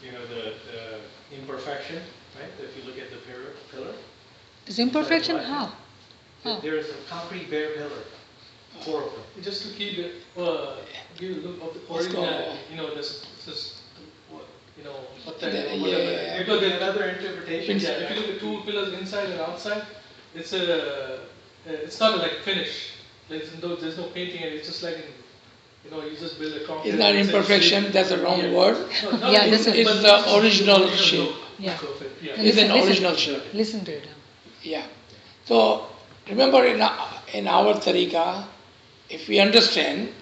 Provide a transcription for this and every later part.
you know, the imperfection, right? If you look at the pillar. This imperfection, how? There is a concrete bare pillar, four of them. Just to keep it, give a look of the originality. You know, this you know, what that, whatever. Because there's another interpretation. Yeah, if you look at two pillars inside and outside, it's not like finish. Like there's no painting, and it's just like you know, you just build a concrete. It's not imperfection. That's a wrong word. No, Yeah, this it's the original shape. Yeah. Yeah. It's an original shape. Listen to it. Yeah. So remember, in our tariqah, if we understand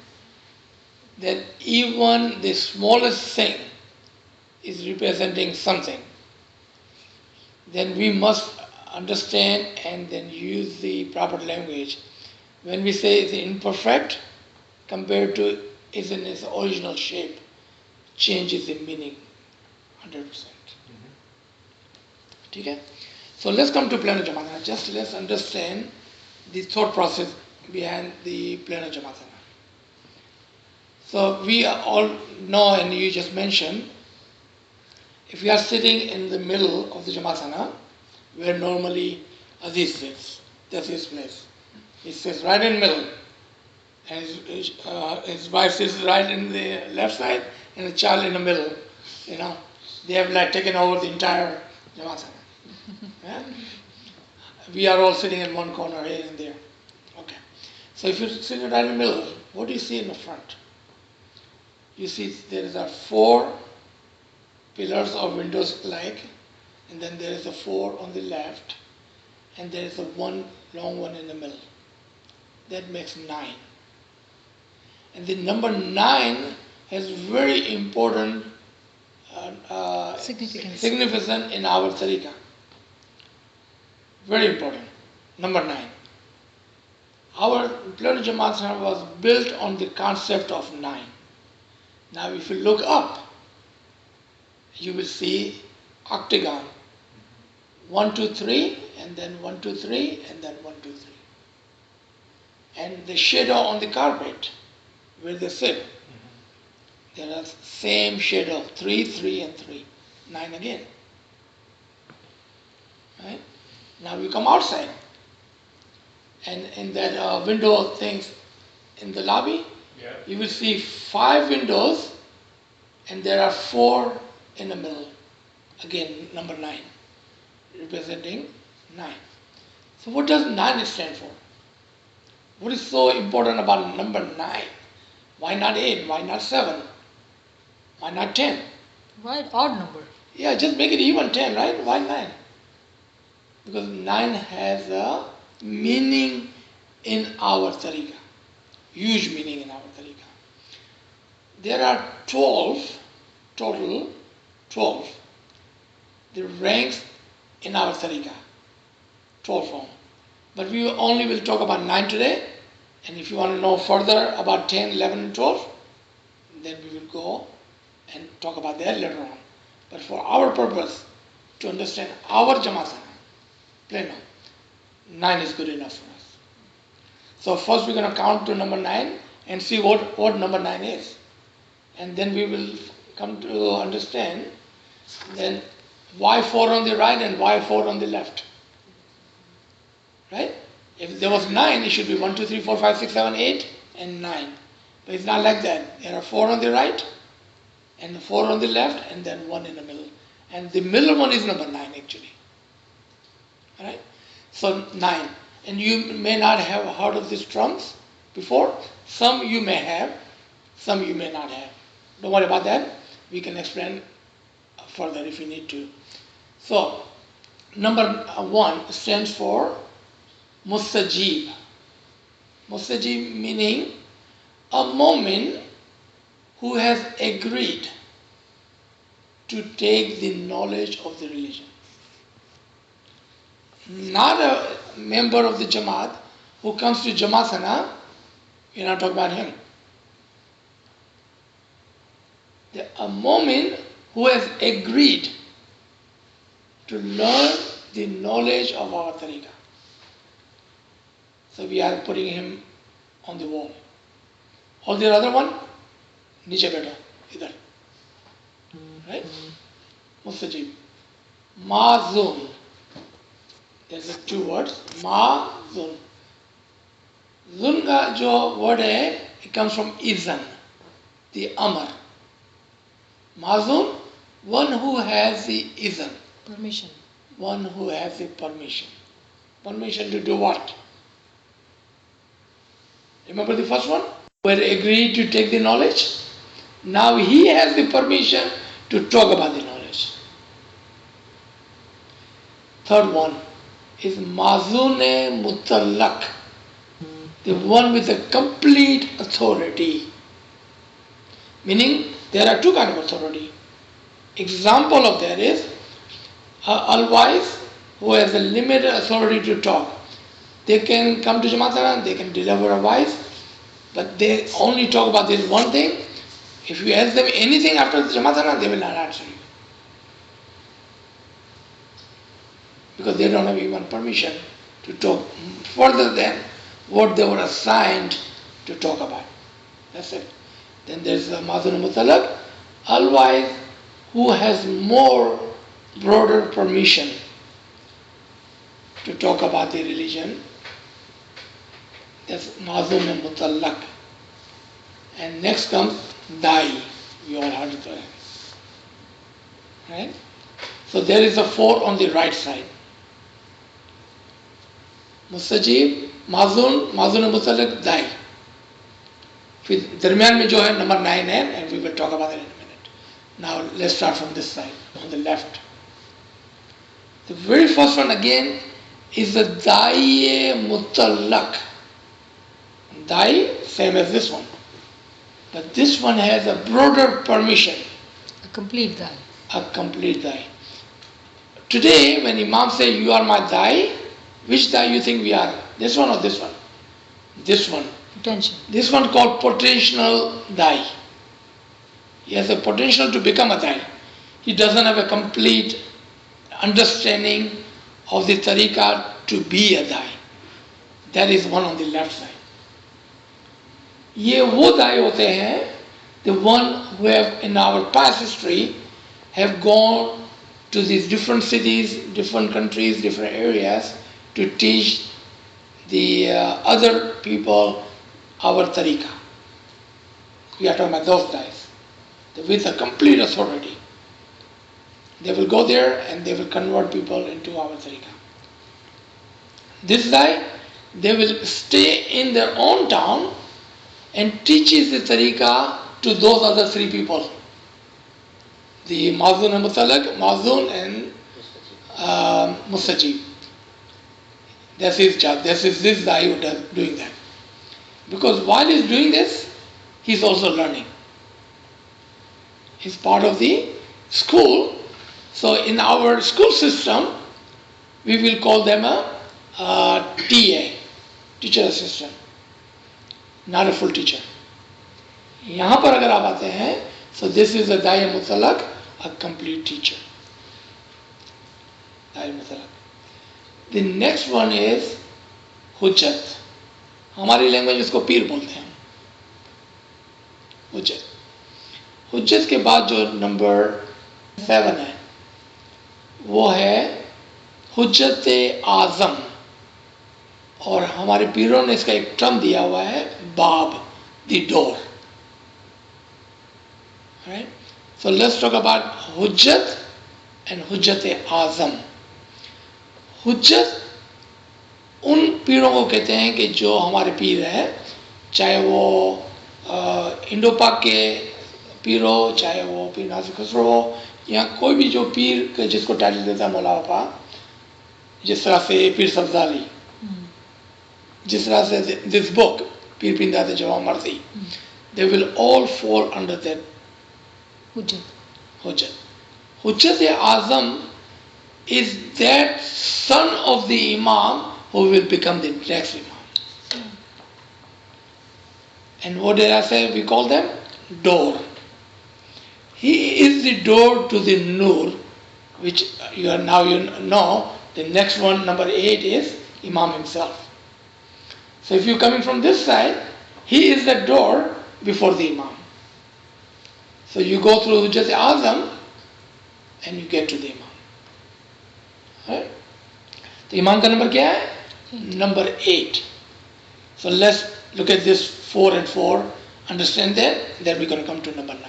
that even the smallest thing is representing something, then we must understand and then use the proper language. When we say it's imperfect compared to is in its original shape, changes the meaning 100%. Okay? So let's come to planar Jamatana. Just let's understand the thought process behind the planar Jamatana. So we all know, and you just mentioned, if we are sitting in the middle of the Jamatana, where normally Aziz sits, that's his place. He sits right in the middle, and his wife sits right in the left side, and the child in the middle. You know, they have like taken over the entire Jamatana. Yeah? We are all sitting in one corner here and there. Okay. So if you're sitting right in the middle, what do you see in the front? You see there is a 4 pillars or windows like, and then there is a 4 on the left, and there is a 1 long one in the middle. That makes 9. And the number 9 has very important significance in our tariqah. Very important. Number 9. Our Planar Jamatana was built on the concept of 9. Now if you look up, you will see octagon. 1, 2, 3, and then 1, 2, 3, and then 1, 2, 3. And the shadow on the carpet, where they sit, there are same shadow, 3, 3, and 3. 9 again. Right? Now you come outside, and in that window things in the lobby, you will see 5 windows, and there are 4 in the middle. Again, number 9, representing 9. So what does 9 stand for? What is so important about number 9? Why not 8? Why not 7? Why not 10? Why odd number? Yeah, just make it even 10, right? Why 9? Because 9 has a meaning in our tariqah. Huge meaning in our tariqah. There are 12, total 12, the ranks in our tariqah. 12 form. But we only will talk about 9 today. And if you want to know further about 10, 11, and 12, then we will go and talk about that later on. But for our purpose, to understand our Jamatana, planar, 9 is good enough for us. So first we're going to count to number 9 and see what number 9 is. And then we will come to understand then why 4 on the right and why 4 on the left. Right? If there was 9, it should be 1, 2, 3, 4, 5, 6, 7, 8, and 9. But it's not like that. There are 4 on the right, and 4 on the left, and then 1 in the middle. And the middle one is number 9 actually. Alright? So 9. And you may not have heard of these terms before. Some you may have, some you may not have. Don't worry about that. We can explain further if you need to. So, number 1 stands for Mustajib. Mustajib meaning a mu'min who has agreed to take the knowledge of the religion. Not a member of the Jamaat who comes to Jamatana, we're not talking about him. A mu'min who has agreed to learn the knowledge of our tariqah. So we are putting him on the wall. All the other one, niche beta, either. Right? Mustajib. Mazun. There's two words. Mazun. Zun का जो word है, it comes from izan, the amr. Mazun, one who has the izan. Permission. One who has the permission. Permission to do what? Remember the first one? Where agreed to take the knowledge. Now he has the permission to talk about the knowledge. Third one is Mazune Mutallak, the one with the complete authority. Meaning there are two kinds of authority. Example of that is ALWAAZ, who has a limited authority to talk. They can come to Jamaatana, they can deliver a voice, but they only talk about this one thing. If you ask them anything after the Jamaatana, they will not answer you. Because they don't have even permission to talk further than what they were assigned to talk about. That's it. Then there's the Mazun Mutalak, ALWAAZ, who has more broader permission to talk about the religion. That's Mazun Mutalak. And next comes Dai. We all heard it. Right? So there is a four on the right side. Mustajib, Mazun, Mazun Mutalak, Dai. फिर दरमियान में जो है number 9 है, and we will talk about it in a minute. Now let's start from this side, on the left. The very first one again is the Dai Mutallak. Dai, same as this one. But this one has a broader permission. A complete Dai. A complete Dai. Today, when Imam says, you are my Dai, which Dai you think we are? This one or this one? This one. Potential. This one called potential Dai. He has the potential to become a Dai. He doesn't have a complete understanding of the Tariqah to be a Dai. That is one on the left side. ये वो दाई होते हैं, the one who have in our past history have gone to these different cities, different countries, different areas to teach the other people our tariqah. We are talking about those guys with a complete authority. They will go there and they will convert people into our tariqah. This guy, they will stay in their own town and teaches the tariqah to those other three people. The Mazun and Mutalak, Mazun and Mustajib. That's his job. This guy who is doing that. Because while he's doing this, he's also learning. He's part of the school. So in our school system, we will call them a TA, teacher assistant, not a full teacher. यहाँ पर अगर आप आते हैं, so this is a Dai Mutalak, a complete teacher. Dai Mutalak. The next one is Hujjat. हमारी language इसको पीर बोलते हैं. हुज्जत. हुज्जत के बाद जो नंबर 7 है, वो है हुज्जत आज़म. और हमारे पीरों ने इसका एक टर्म दिया हुआ है, बाब, the door. Right? So let's talk about Hujjat and Hujjat Azam. Hujjat उन पीरों को कहते हैं कि जो हमारे पीर हैं, चाहे वो इंडो पाक के पीर हो, चाहे वो पीर नासिर खुसरो हो, या कोई भी जो पीर के जिसको टाइटल देता है मौला बापा, जिस तरह से पीर सब्जाली, जिस तरह से दिस बुक पीर पिंदाते जवाब मर्दी, they will all fall under that Hujjat. Hujjat Azam is that son of the Imam who will become the next Imam. And what did I say we call them? Door. He is the door to the Nur, which you know. The next one, number 8, is Imam himself. So if you're coming from this side, he is the door before the Imam. So you go through Hujjat Azam, and you get to the Imam. Right? The Imam का number क्या है? Number 8. So let's look at this 4 and 4, understand that, then we're going to come to number 9.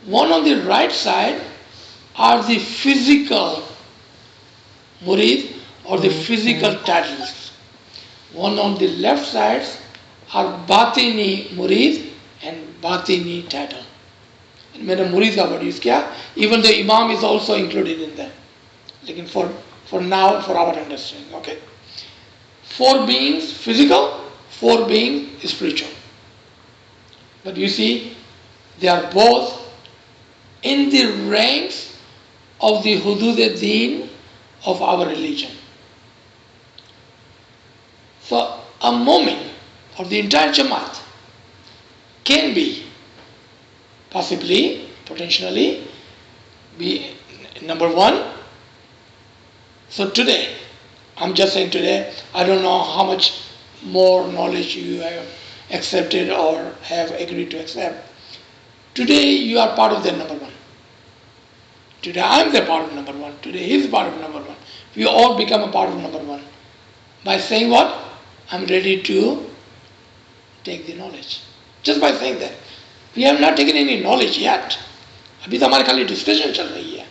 One on the right side are the physical murid or the physical titles. One on the left side are batini murid and batini title. And मेरा मुरीद का word use किया, even the Imam is also included in that. लेकिन for now, for our understanding, okay. 4 beings physical, 4 beings spiritual. But you see, they are both in the ranks of the hudud al-deen of our religion. So a moment or the entire Jamaat can be possibly, potentially, be number 1. So today, I'm just saying today, I don't know how much more knowledge you have accepted or have agreed to accept. Today you are part of the number 1. Today I am the part of number 1. Today he is part of number 1. We all become a part of number 1. By saying what? I'm ready to take the knowledge. Just by saying that. We have not taken any knowledge yet. अभी तो हमारी खाली discussion चल रही है.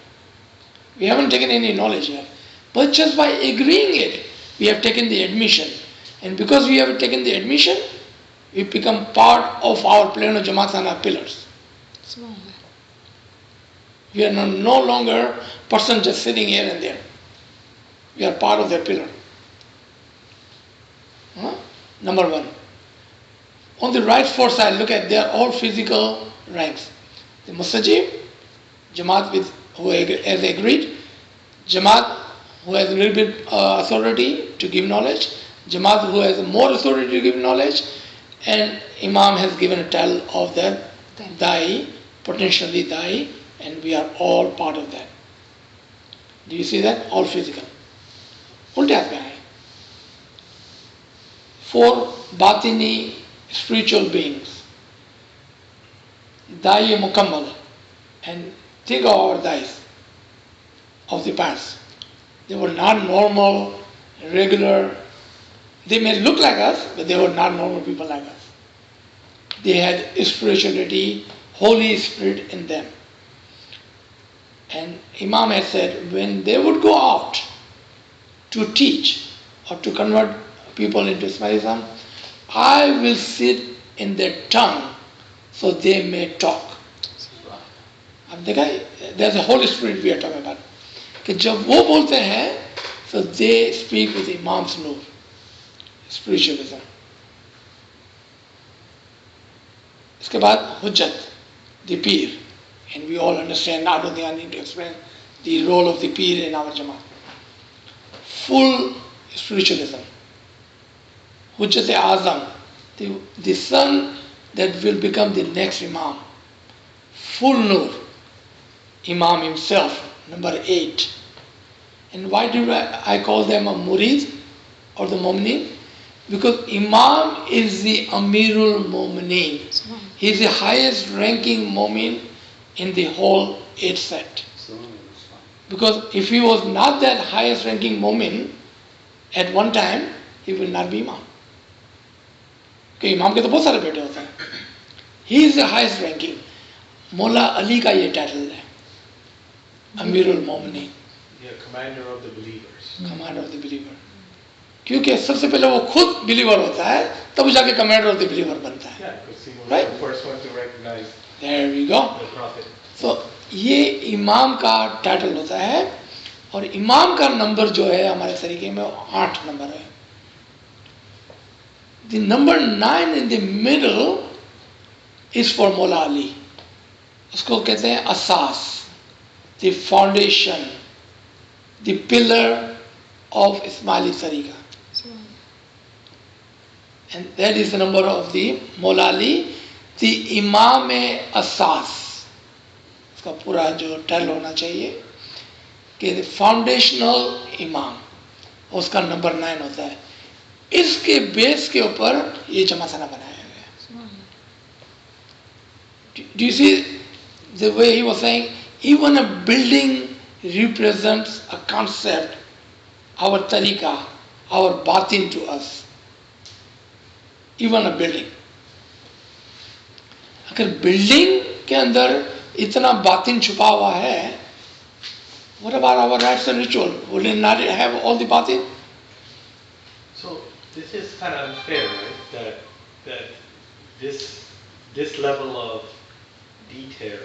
We haven't taken any knowledge yet. But just by agreeing it, we have taken the admission. And because we have taken the admission, we become part of our plano Jamaat and our pillars. We are no longer person just sitting here and there. We are part of their pillar. Number 1. On the right 4 side, look at, they are all physical ranks. The Mustajib, Jamaat with who has agreed, Jamaat who has a little bit authority to give knowledge, Jamaat who has more authority to give knowledge, and Imam has given a tell of the Dai, potentially Dai, and we are all part of that. Do you see that? All physical. उल्टे हाथ में आए. 4 batini spiritual beings. Dai Mukammal. And think of our Dais of the past. They were not normal, regular. They may look like us, but they were not normal people like us. They had spirituality, Holy Spirit in them. And Imam has said, when they would go out to teach or to convert people into Ismailism, I will sit in their tongue so they may talk. अब देखा, there's a Holy Spirit we are talking about. कि जब वो बोलते हैं, so they speak with Imam's nur, spiritualism. इसके बाद Hujjat, the Peer. And we all understand, I don't think I need to explain the role of the Peer in our Jamaat. Full spiritualism. Hujjat-e-Azam, the son that will become the next Imam. Full nur. Imam himself, number 8. And why do I call them a Murid or the Mu'mineen? Because Imam is the Amirul Mu'mineen. He is the highest ranking Mu'min in the whole 8 set. Because if he was not that highest ranking Mu'min at one time, he will not be Imam. Okay, Imam के तो बहुत सारे बेटे होते हैं. He is the highest ranking. Mullah Ali का ये title है. Amirul Mu'mineen. Yeah, commander of the believers. Commander of the believer. क्योंकि सबसे पहले वो खुद believer होता है, तब जाके commander of the believer बनता है. Yeah, because he was Right? the first one to recognize There we go. the prophet. So ये इमाम का टाइटल होता है और इमाम का नंबर जो है हमारे तरीके में 8 नंबर है. The number 9 in the middle is for Mullah Ali. उसको कहते हैं asas, the foundation, the pillar of Ismaili Tariqah. And that is the number of the Mullah Ali, the Imam Asas. उसका पूरा जो टैल होना चाहिए कि फाउंडेशनल इमाम, उसका नंबर 9 होता है. इसके बेस के ऊपर ये जमासाना बनाया गया है. Do you see the way he was saying Even a building represents a concept, our tariqah, our batin to us. Even a building. अगर बिल्डिंग के अंदर इतना बातिन छुपा हुआ है, what about our rites and ritual? Would it not have all the batin? So this is kind of unfair, right? That this level of detail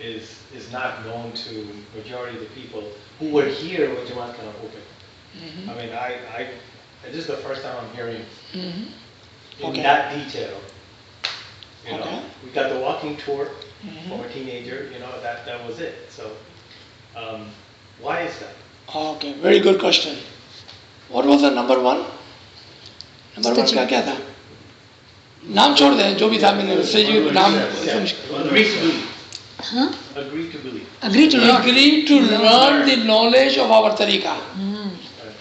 is not known to majority of the people who were here when Jamaat Khan opened. I mean, this is the first time I'm hearing in that detail. You know, we got the walking tour from a teenager. You know, that was it. So, why is that? Okay, very good question. What was the number one? Number one का क्या था? नाम छोड़ दें, जो भी था मैंने उससे जो नाम Agree to believe. Huh? Agree to believe. Agree to learn. Agree to learn the knowledge of our tariqah.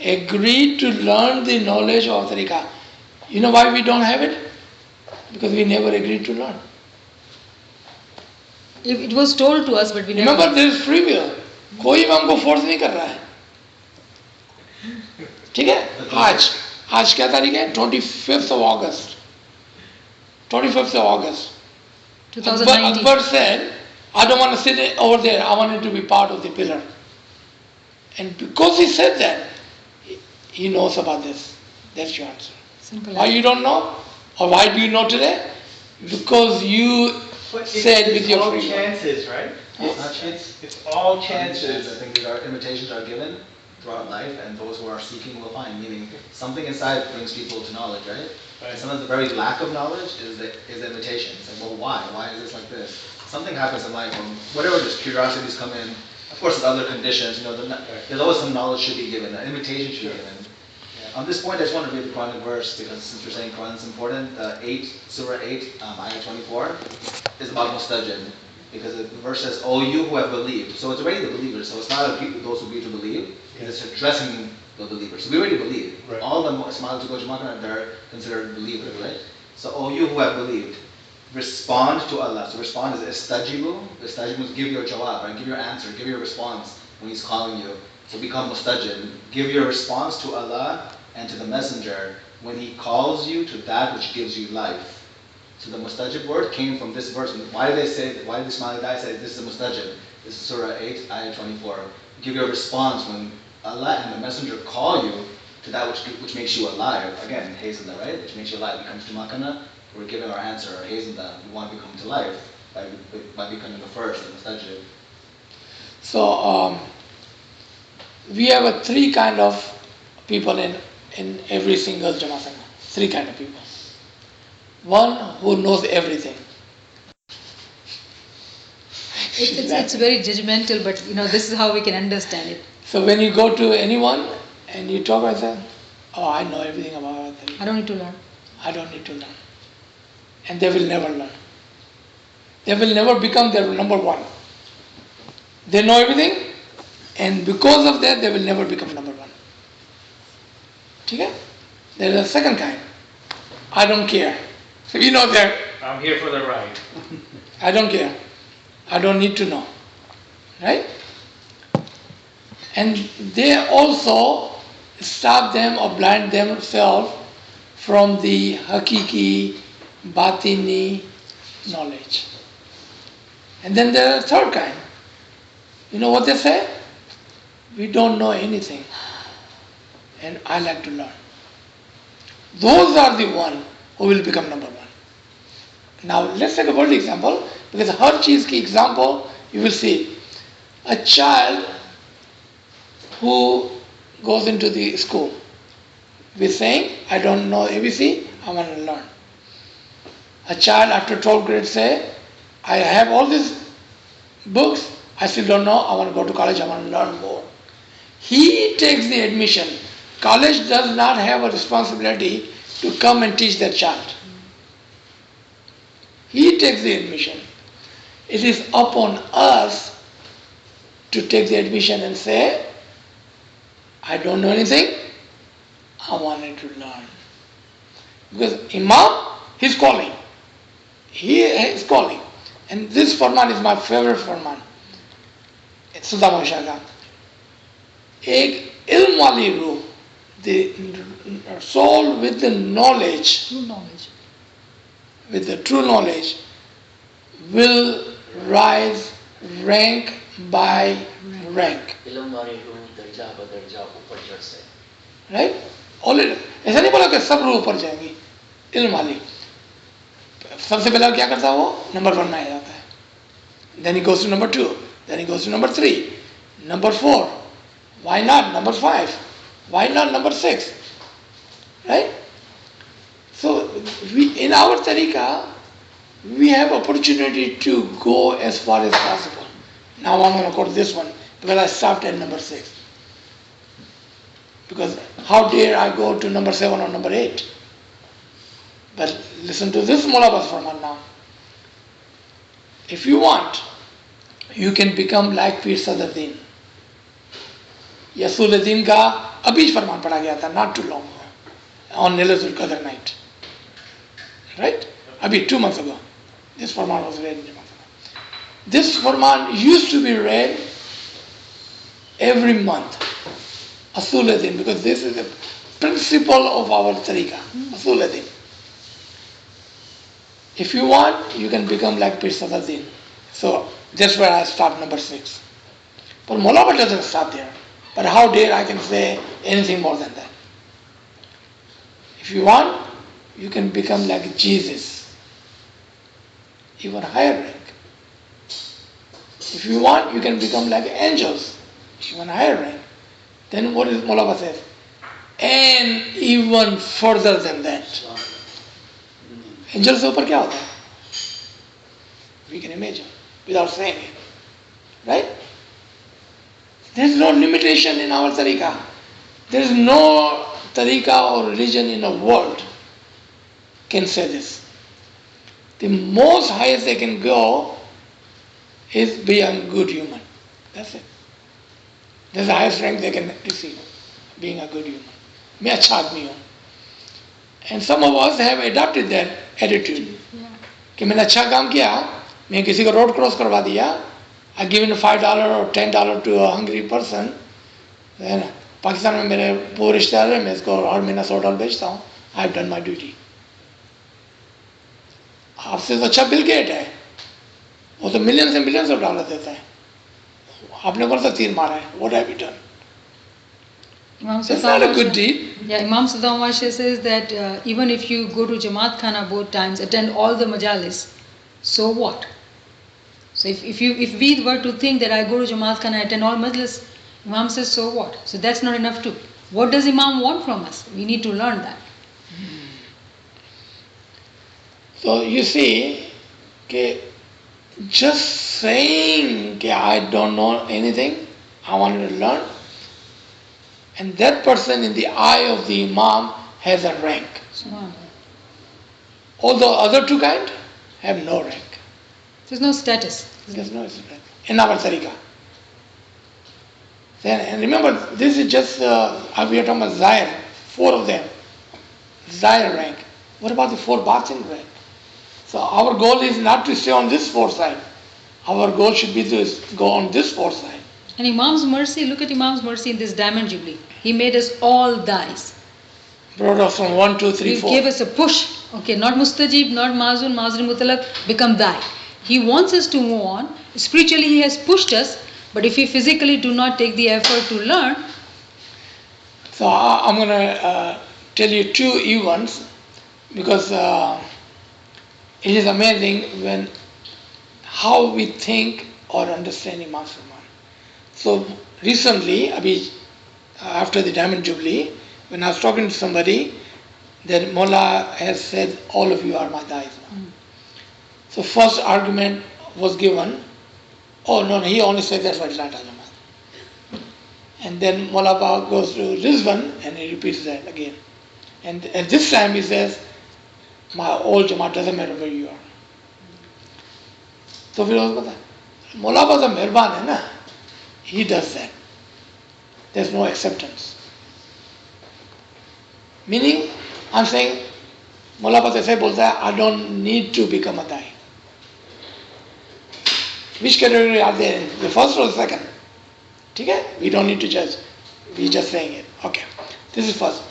Agree to learn the knowledge of our tariqah. You know why we don't have it? Because we never agreed to learn. It was told to us, but we never. Remember, there is free will. कोई भी हमको force नहीं कर रहा है. ठीक है? आज क्या तारीख है? 25th of August. 25th of August. 2019. Akbar said, I don't want to sit over there. I wanted to be part of the pillar. And because he said that, he knows about this. That's your answer. Simple. Why you don't know? Or why do you know today? Because you said with your free will. It's all chances, right? It's all chances. I think that our invitations are given throughout life, and those who are seeking will find. Meaning, something inside brings people to knowledge, right? Right. And sometimes the very lack of knowledge is the invitation. It's like, well, why? Why is this like this? Something happens in life, when whatever just curiosities come in. Of course, there's other conditions. You know, there's always some knowledge should be given. An invitation should be given. On this point, I just want to read the Quranic verse because since you're saying Quran is important, Surah 8, Ayah 24, is about mustajib. Because the verse says, "Oh, you who have believed." So it's already the believers. So it's not those who believe to believe. It's addressing the believers. So we already believe. Right. All the Ismaili to go Jamaica, they're considered believers, right? So, "Oh, you who have believed, respond to Allah." So respond is istajibu. Istajibu is give your jawab, right? Give your answer, give your response when He's calling you. So become mustajib. Give your response to Allah and to the Messenger when He calls you to that which gives you life. So the mustajib word came from this verse. Why did the Ismaili Dai say this is a mustajib? This is Surah 8, Ayah 24. Give your response when Allah and the Messenger call you to that which makes you alive. Again, hazen right? Which makes you alive. Becomes to makana. We're giving our answer, or hazen we want to become to life by becoming the first, the mustajib. So we have three kind of people in every single Jamaat. Three kind of people. One who knows everything. It's very judgmental, but this is how we can understand it. So when you go to anyone and you talk about them, oh, I know everything about them. I don't need to learn. I don't need to learn. And they will never learn. They will never become their number one. They know everything, and because of that, they will never become number one. Okay? There is a second kind. I don't care. So you know that. I'm here for the ride. I don't care. I don't need to know. Right? And they also stop them or blind themselves from the hakiki, batini knowledge. And then there is a third kind. You know what they say? We don't know anything. And I like to learn. Those are the one who will become number one. Now let's take a world example, because her cheese ki example you will see. A child who goes into the school with saying, I don't know ABC, I want to learn. A child after 12th grade say, I have all these books, I still don't know, I want to go to college, I want to learn more. He takes the admission. College does not have a responsibility to come and teach that child. He takes the admission. It is upon us to take the admission and say, I don't know anything, I wanted to learn. Because Imam, he's calling. He is calling. And this Farman is my favorite Farman. सुल्तान बादशाह का एक इल्म वाली रूह, the soul with the knowledge, True knowledge. with the true knowledge, will rise rank by rank. इल्म वाली रूह दर्जा बदर्जा ऊपर चढ़ से राइट ऑलरेडी ऐसा नहीं बोला कि सब रूह ऊपर जाएंगी, इल्म वाली सबसे पहले क्या करता है वो नंबर 1 में आ जाता है, then he goes to number 2, then he goes to number 3, number 4, why not number 5, why not number 6, right? So we, in our tariqah, we have opportunity to go as far as possible. Now I'm going to quote this one because I stopped at number 6. Because how dare I go to number 7 or number 8? But listen to this Mulabas Farman now. If you want, you can become like Pir Sadaddin. Yasuddin ka abhi farman pada gaya tha, not too long ago, on Lailatul Qadr night. Right? Abhi 2 months ago. This farman was read 2 months ago. This farman used to be read every month. Asuladdin, because this is the principle of our tariqah. Asuladdin. If you want, you can become like Pir Sadaddin. So that's where I stop number 6. But Mulaba doesn't stop there. But how dare I can say anything more than that? If you want, you can become like Jesus, even higher rank. If you want, you can become like angels, even higher rank. Then what is Mulaba says? And even further than that. Angels से ऊपर क्या होता है? We can imagine without saying it, right? There is no limitation in our tariqah. There is no tariqah or religion in the world can say this. The most highest they can go is be a good human. That's it. That's the highest rank they can receive, being a good human. मैं अच्छा आदमी हूँ. And some of us have adopted that attitude. कि मैंने अच्छा काम किया, मैं किसी को रोड क्रॉस करवा दिया, I given $5 or $10 to a hungry person, then Pakistan में मेरे वो रिश्तेदार है, मैं इसको हर महीना $100 बेचता हूँ, I have done my duty. आपसे तो अच्छा बिल गेट है, वो तो millions and millions of dollar देता है, आपने कौन सा तीर मारा है? What have you done? That's not a good deed. Yeah, Imam Saddam Washe says that even if you go to Jamaat Khana both times, attend all the majalis, so what? So if we were to think that I go to Jamaat Khana, attend all majlis, Imam says, so what? So that's not enough too. What does Imam want from us? We need to learn that. So you see, कि just saying कि I don't know anything, I want to learn, and that person in the eye of the Imam has a rank. Subhanallah. All the other two kind have no rank. There's no status. There's no rank in our tariqah. Then, and remember, this is just, we are talking about Zaire, 4 of them. Zaire rank. What about the 4 batin rank? So our goal is not to stay on this 4 side. Our goal should be to go on this 4 side. And Imam's mercy, look at Imam's mercy in this Diamond Jubilee. He made us all guys. Brought us from 1, 2, 3, 4. He gave us a push. Okay, not Mustajib, not Mazun, Mazun Mutalak, become Dai. He wants us to move on. Spiritually, he has pushed us. But if we physically do not take the effort to learn. So I'm going to tell you 2 events, because it is amazing when how we think or understand Imam Sulman. So recently, after the Diamond Jubilee, when I was talking to somebody, that Mullah has said, all of you are my dais now. So first argument was given, oh no, he only said that's why it's not Jamaat. And then Mullah Ba goes to Rizwan and he repeats that again. And at this time he says, my old Jamaat doesn't matter where you are. So फिर उसको पता, Mullah Ba तो मेहरबान है ना, he does that. There's no acceptance. Meaning, I'm saying, Mullah Ba ऐसे बोलता है, I don't need to become a Dai. Which category are they in? The first or the second? Okay? We don't need to judge. We just saying it. Okay. This is first.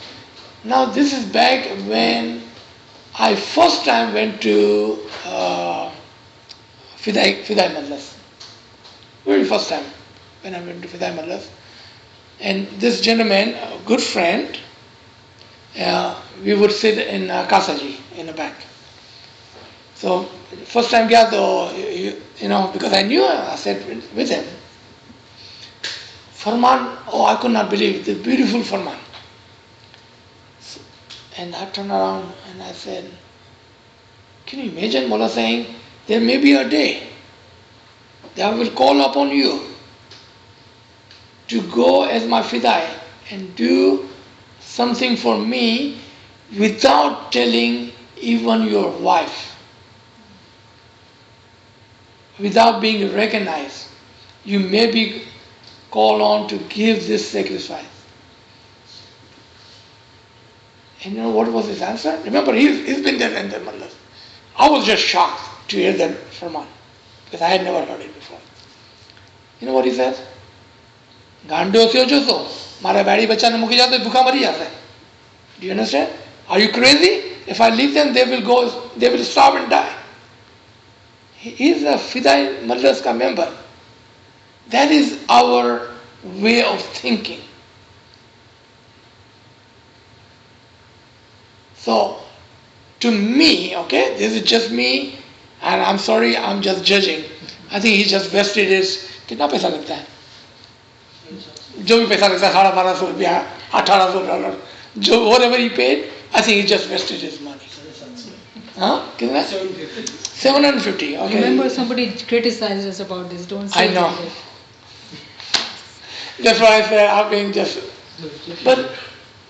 Now this is back when I first time went to Fidai Madras. Very first time when I went to Fidai Madras. And this gentleman, a good friend, we would sit in Kasaji in the back. So first time gaya to, because I knew, I sat with him. Farman, oh, I could not believe it, the beautiful Farman. And I turned around and I said, can you imagine Mullah saying, there may be a day that I will call upon you to go as my fidai and do something for me without telling even your wife, without being recognized. You may be called on to give this sacrifice. And you know what was his answer? Remember, he's been there in the Mallas. I was just shocked to hear that Farman, because I had never heard it before. You know what he said? Gandho se jo mara badi bacha ne muki jate bhukha mari jata. Do you understand? Are you crazy? If I leave them, they will starve and die. He is a Fidai Mallas ka member. That is our way of thinking. So, to me, okay, this is just me, and I'm sorry, I'm just judging. I think he just vested his, कितना पैसा लगता है? जो भी पैसा लगता है, $1200, $1800, जो whatever he paid, I think he just vested his money. Huh? कितना? 750. Okay. Remember, somebody criticized us about this. Don't say I know. that. That's why I say I'm being just. But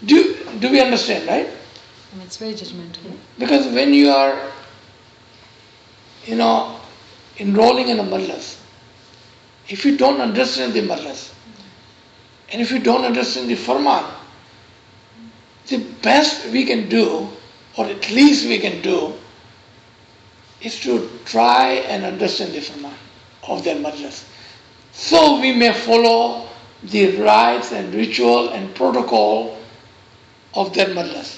do we understand, right? I mean, it's very judgmental. Because when you are, enrolling in a mallas, if you don't understand the mallas, and if you don't understand the farman, the best we can do, or at least we can do, is to try and understand the farman of their mallas. So we may follow the rites and ritual and protocol of their mallas.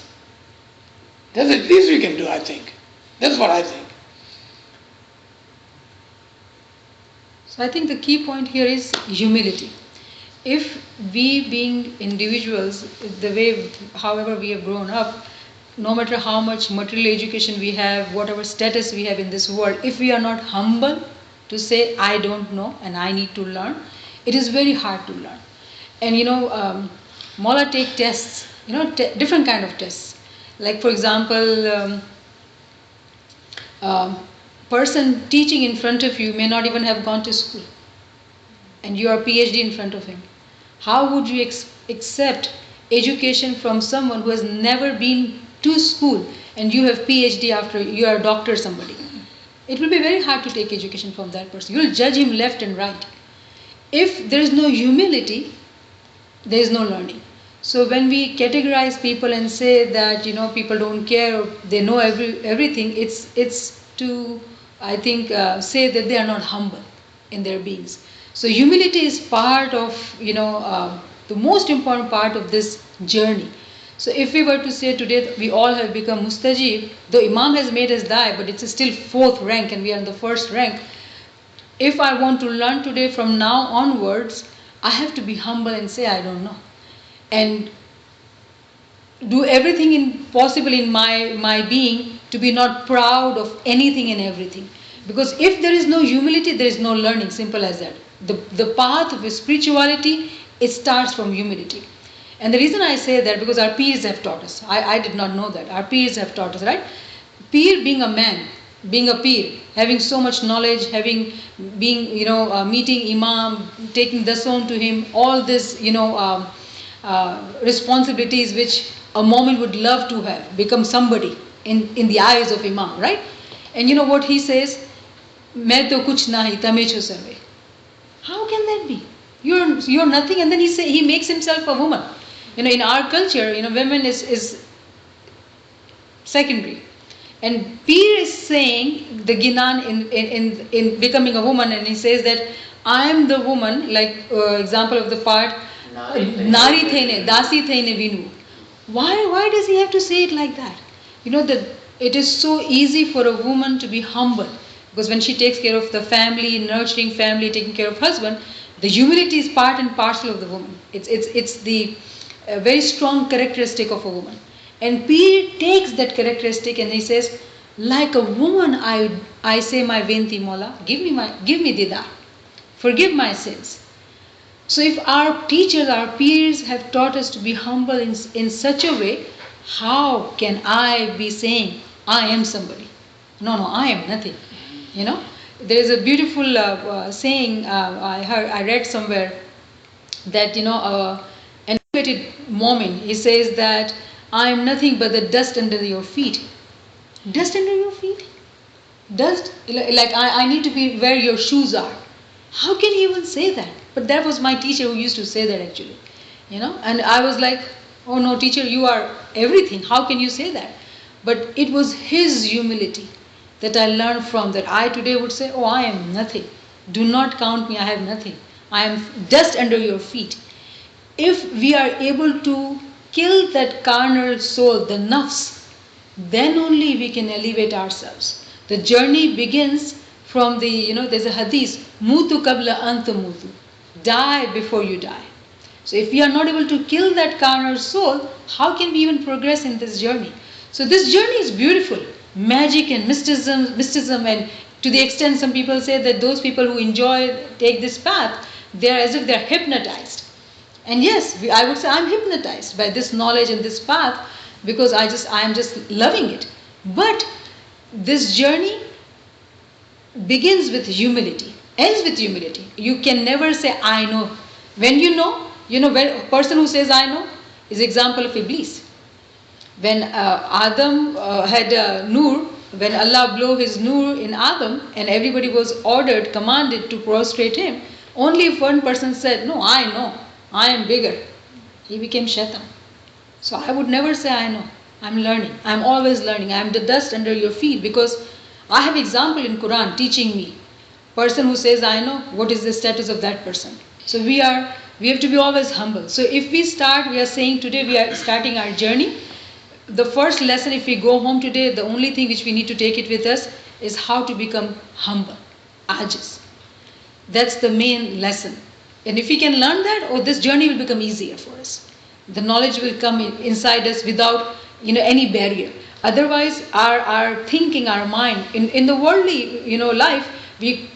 That's at least we can do, I think. That's what I think. So I think the key point here is humility. If we being individuals, the way, however we have grown up, no matter how much material education we have, whatever status we have in this world, if we are not humble to say, I don't know and I need to learn, it is very hard to learn. And Mullah take tests, different kind of tests. Like for example, person teaching in front of you may not even have gone to school, and you are PhD in front of him. How would you accept education from someone who has never been to school and you have PhD after you are a doctor somebody? It will be very hard to take education from that person. You will judge him left and right. If there is no humility, there is no learning. So when we categorize people and say that people don't care or they know everything, it's to I think say that they are not humble in their beings. So humility is part of the most important part of this journey. So if we were to say today we all have become mustajib, the Imam has made us die, but it's still 4th rank and we are in the 1st rank. If I want to learn today from now onwards, I have to be humble and say I don't know. And do everything possible in my being to be not proud of anything and everything. Because if there is no humility, there is no learning, simple as that. The path of spirituality, it starts from humility. And the reason I say that, because our peers have taught us. I did not know that. Our peers have taught us, right? Peer being a man, being a peer, having so much knowledge, meeting Imam, taking dason to him, all this, responsibilities which a moment would love to have, become somebody in the eyes of Imam, right? And you know what he says? Main to kuch nahi, tame cho sarve. How can that be? You're nothing, and then he makes himself a woman. In our culture, women is secondary. And Peer is saying the Ginan in becoming a woman, and he says that I am the woman, like example of the part, Nari Thene, Dasi Thene Vinu. Why does he have to say it like that? You know that it is so easy for a woman to be humble, because when she takes care of the family, nurturing family, taking care of husband, the humility is part and parcel of the woman. It's the very strong characteristic of a woman. And Pir takes that characteristic and he says, like a woman, I say my Venti Mola, give me Dida, forgive my sins. So if our teachers, our peers have taught us to be humble in such a way, how can I be saying I am somebody? No, I am nothing. You know, there is a beautiful saying I read somewhere that an elevated moment. He says that I am nothing but the dust under your feet. Dust under your feet? Dust? Like I need to be where your shoes are. How can he even say that? But that was my teacher who used to say that actually. And I was like, oh no, teacher, you are everything. How can you say that? But it was his humility that I learned from, that I today would say, oh, I am nothing. Do not count me, I have nothing. I am dust under your feet. If we are able to kill that carnal soul, the nafs, then only we can elevate ourselves. The journey begins from there's a hadith, mutu kabla anta mutu. Die before you die. So if we are not able to kill that carnal soul, how can we even progress in this journey? So this journey is beautiful. Magic and mysticism, and to the extent some people say that those people who take this path, they are as if they are hypnotized. And yes, I would say I'm hypnotized by this knowledge and this path, because I am just loving it. But this journey begins with humility, ends with humility. You can never say I know. When when a person who says I know is example of Iblis. When Adam had Noor, when Allah blew his Noor in Adam and everybody was commanded to prostrate him, only if one person said, no, I know, I am bigger, he became Shaitan. So I would never say I know. I'm learning. I'm always learning. I'm the dust under your feet, because I have example in Quran teaching me. Person who says I know, what is the status of that person? So we have to be always humble. So if we are saying today we are starting our journey. The first lesson, if we go home today, the only thing which we need to take it with us is how to become humble, ajiz. That's the main lesson. And if we can learn that, this journey will become easier for us. The knowledge will come inside us without any barrier. Otherwise, our thinking, our mind, in the worldly life, we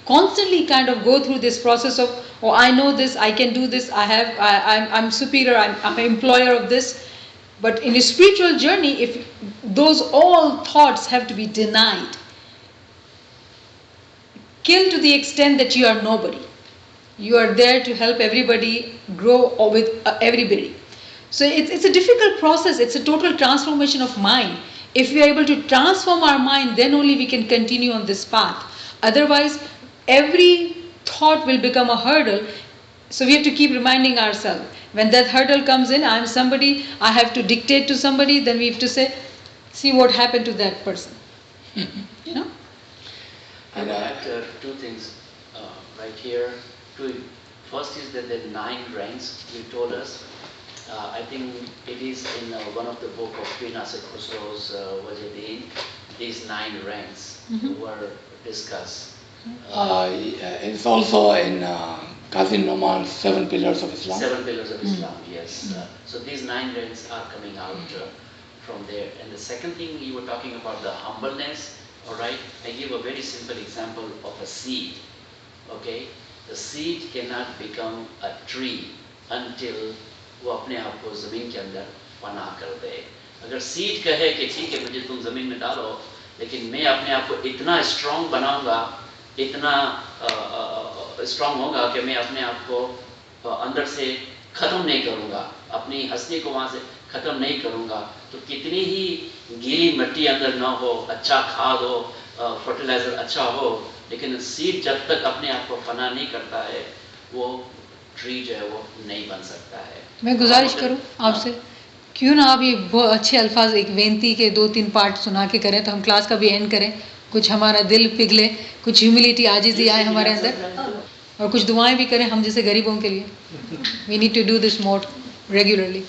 constantly kind of go through this process of, oh, I know this, I can do this, I'm superior, I'm an employer of this. But in a spiritual journey, if those all thoughts have to be denied, killed to the extent that you are nobody. You are there to help everybody grow with everybody. So it's a difficult process. It's a total transformation of mind. If we are able to transform our mind, then only we can continue on this path. Otherwise, every thought will become a hurdle. So we have to keep reminding ourselves. When that hurdle comes in, I'm somebody, I have to dictate to somebody, then we have to say, see what happened to that person. I will add two things right here. First is that there are 9 ranks you told us. I think it is in one of the book of Queen Asad Khusro's Wajidin. These 9 ranks were discussed. It's also in Qasim Noman's 7 Pillars of Islam. 7 Pillars of Islam, yes. So these 9 ranks are coming out from there. And the second thing you were talking about, the humbleness, all right? I give a very simple example of a seed, okay? The seed cannot become a tree until वो अपने आप को ज़मीन के अंदर फना कर दे. अगर seed कहे कि ठीक है मुझे तुम ज़मीन में डालो, लेकिन मैं अपने आप को इतना स्ट्रॉन्ग बनाऊंगा, इतना स्ट्रॉन्ग होगा कि मैं अपने आप को अंदर से ख़त्म नहीं करूंगा, अपनी हस्ती को वहाँ से ख़त्म नहीं करूंगा, तो कितनी ही गीली मिट्टी अंदर ना हो, अच्छा खाद हो, फर्टिलाइजर अच्छा हो, लेकिन सीड जब तक अपने आप को फना नहीं करता है, वो ट्री जो है वो नहीं बन सकता है. मैं गुजारिश करूं आपसे, क्यों ना आप ये बहुत अच्छे अल्फाज एक वेंती के 2-3 पार्ट सुना के करें, तो हम क्लास का भी एंड करें, कुछ हमारा दिल पिघले, कुछ ह्यूमिलिटी आजिज़ी आए हमारे अंदर. اور کچھ دعائیں بھی کریں ہم جیسے غریبوں کے لیے. We need to do this more regularly.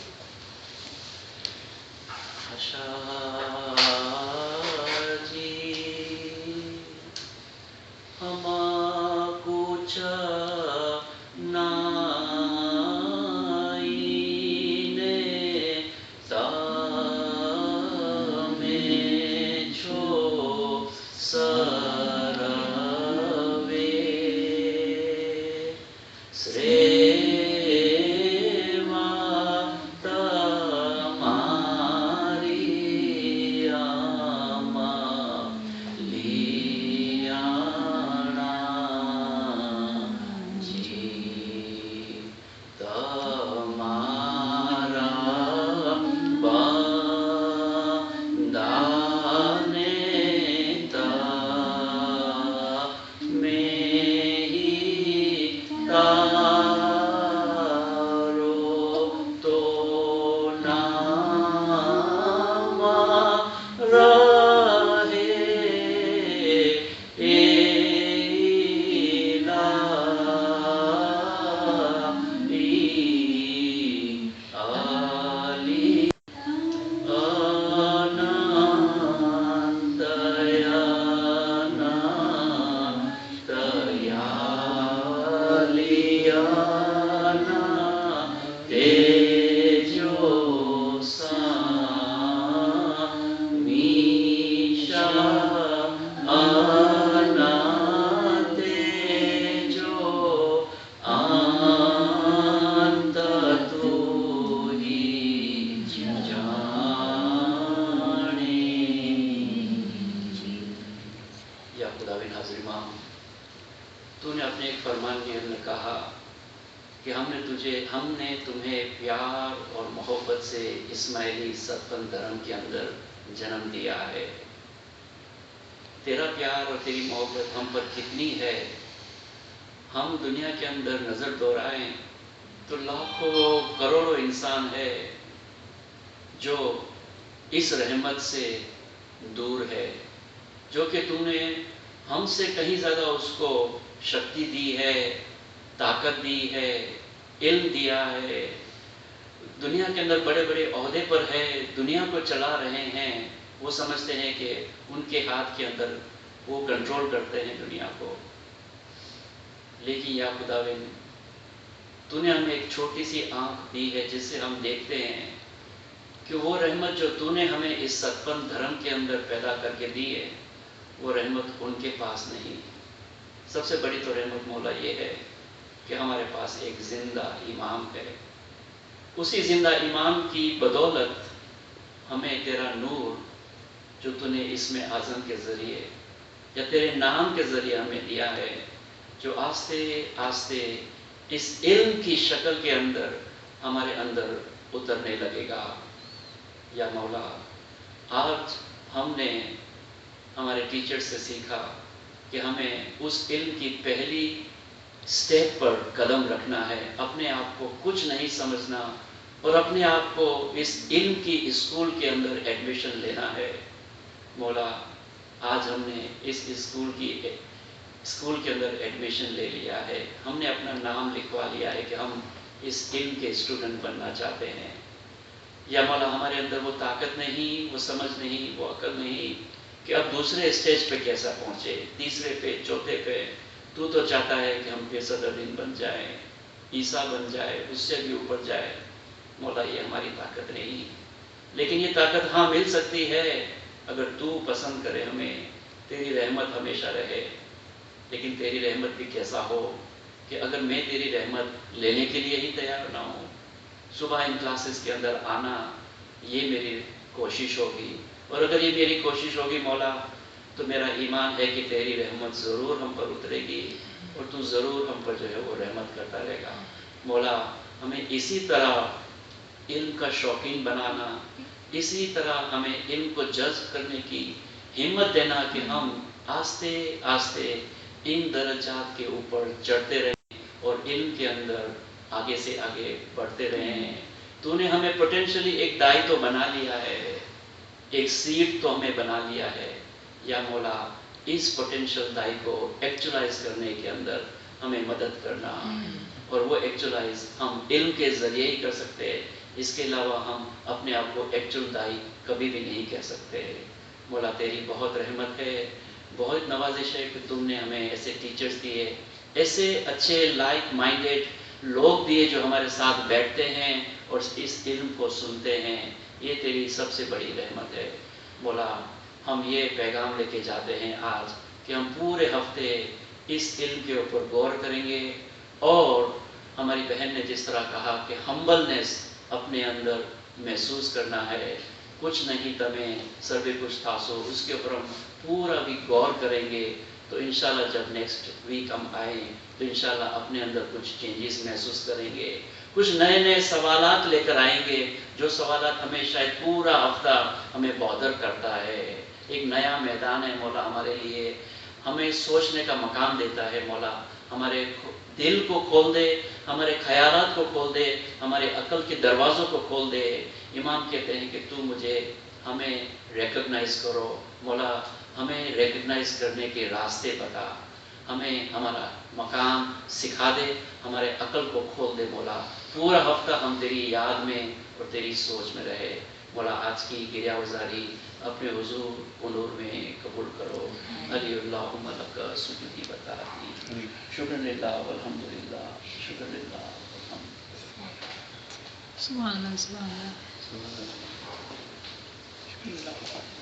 تو نے اپنے ایک فرمان کے اندر کہا کہ ہم نے تمہیں پیار اور محبت سے اسماعیلی ستپن دھرم کے اندر جنم دیا ہے. تیرا پیار اور تیری محبت ہم پر کتنی ہے. ہم دنیا کے اندر نظر دوڑائیں تو لاکھوں کروڑوں انسان ہے جو اس رحمت سے دور ہے، جو کہ تو نے ہم سے کہیں زیادہ اس کو شکتی دی ہے، طاقت دی ہے، علم دیا ہے. دنیا کے اندر بڑے بڑے عہدے پر ہے، دنیا کو چلا رہے ہیں. وہ سمجھتے ہیں کہ ان کے ہاتھ کے اندر وہ کنٹرول کرتے ہیں دنیا کو. لیکن یا خداوند، تو نے ہمیں ایک چھوٹی سی آنکھ دی ہے جس سے ہم دیکھتے ہیں کہ وہ رحمت جو تو نے ہمیں اس ستپن دھرم کے اندر پیدا کر کے دی ہے، وہ رحمت ان کے پاس نہیں. سب سے بڑی تو رحمت مولا یہ ہے کہ ہمارے پاس ایک زندہ امام ہے. اسی زندہ امام کی بدولت ہمیں تیرا نور جو تو نے اسم اعظم کے ذریعے یا تیرے نام کے ذریعے ہمیں دیا ہے، جو آہستہ آہستہ اس علم کی شکل کے اندر ہمارے اندر اترنے لگے گا. یا مولا، آج ہم نے ہمارے ٹیچر سے سیکھا کہ ہمیں اس علم کی پہلی سٹیپ پر قدم رکھنا ہے، اپنے آپ کو کچھ نہیں سمجھنا اور اپنے آپ کو اس علم کی اسکول کے اندر ایڈمیشن لینا ہے. مولا، آج ہم نے اس اسکول کے اندر ایڈمیشن لے لیا ہے. ہم نے اپنا نام لکھوا لیا ہے کہ ہم اس علم کے اسٹوڈنٹ بننا چاہتے ہیں. یا مولا، ہمارے اندر وہ طاقت نہیں، وہ سمجھ نہیں، وہ عقل نہیں کہ اب دوسرے اسٹیج پہ کیسا پہنچے، تیسرے پہ، چوتھے پہ. تو چاہتا ہے کہ ہم صدرالدین بن جائیں، عیسیٰ بن جائے، اس سے بھی اوپر جائے. مولا، یہ ہماری طاقت نہیں، لیکن یہ طاقت ہاں مل سکتی ہے اگر تو پسند کرے ہمیں. تیری رحمت ہمیشہ رہے، لیکن تیری رحمت بھی کیسا ہو کہ اگر میں تیری رحمت لینے کے لیے ہی تیار نہ ہوں. صبح ان کلاسز کے اندر آنا یہ میری کوشش ہوگی، اور اگر یہ میری کوشش ہوگی مولا تو میرا ایمان ہے کہ تیری رحمت ضرور ہم پر اترے گی اور تو ضرور ہم پر جو ہے وہ رحمت کرتا رہے گا. مولا، ہمیں اسی طرح علم کا شوقین بنانا، اسی طرح ہمیں علم کو جذب کرنے کی ہمت دینا کہ ہم آہستہ آہستہ ان درجات کے اوپر چڑھتے رہیں اور علم کے اندر آگے سے آگے بڑھتے رہیں. تو نے ہمیں پوٹینشلی ایک دائی تو بنا لیا ہے، ایک سیڈ تو ہمیں بنا لیا ہے. یا مولا، اس پوٹینشل دائی کو ایکچولائز کرنے کے اندر ہمیں مدد کرنا، اور وہ ایکچولائز ہم علم کے ذریعے ہی کر سکتے ہیں. اس کے علاوہ ہم اپنے آپ کو ایکچول دائی کبھی بھی نہیں کہہ سکتے. مولا تیری بہت رحمت ہے، بہت نوازش ہے کہ تم نے ہمیں ایسے ٹیچرز دیے، ایسے اچھے لائک مائنڈیڈ لوگ دیے جو ہمارے ساتھ بیٹھتے ہیں اور اس علم کو سنتے ہیں. یہ تیری سب سے بڑی رحمت ہے. مولا ہم یہ پیغام لے کے جاتے ہیں آج کہ ہم پورے ہفتے اس علم کے اوپر غور کریں گے، اور ہماری بہن نے جس طرح کہا کہ ہمبلنس اپنے اندر محسوس کرنا ہے، کچھ نہیں تمہیں سر پہ کچھ تھاسو، اس کے اوپر ہم پورا بھی غور کریں گے. تو انشاءاللہ جب نیکسٹ ویک ہم آئیں تو انشاءاللہ اپنے اندر کچھ چینجز محسوس کریں گے، کچھ نئے نئے سوالات لے کر آئیں گے، جو سوالات ہمیں شاید پورا ہفتہ ہمیں بودر کرتا ہے. ایک نیا میدان ہے مولا ہمارے لیے، ہمیں سوچنے کا مقام دیتا ہے. مولا ہمارے دل کو کھول دے، ہمارے خیالات کو کھول دے، ہمارے عقل کے دروازوں کو کھول دے. امام کہتے ہیں کہ تو مجھے ہمیں ریکگنائز کرو. مولا ہمیں ریکگنائز کرنے کے راستے بتا، ہمیں ہمارا مقام سکھا دے، ہمارے عقل کو کھول دے. مولا پورا ہفتہ ہم تیری یاد میں اور تیری سوچ میں رہے. مولا آج کی گریہ وزاری اپنے حضور نور میں قبول کرو. علی اللہم لک سجودی بتاتی. شکر للہ والحمدللہ، شکر للہ والحمدللہ. سبحان اللہ، سبحان اللہ. اللہ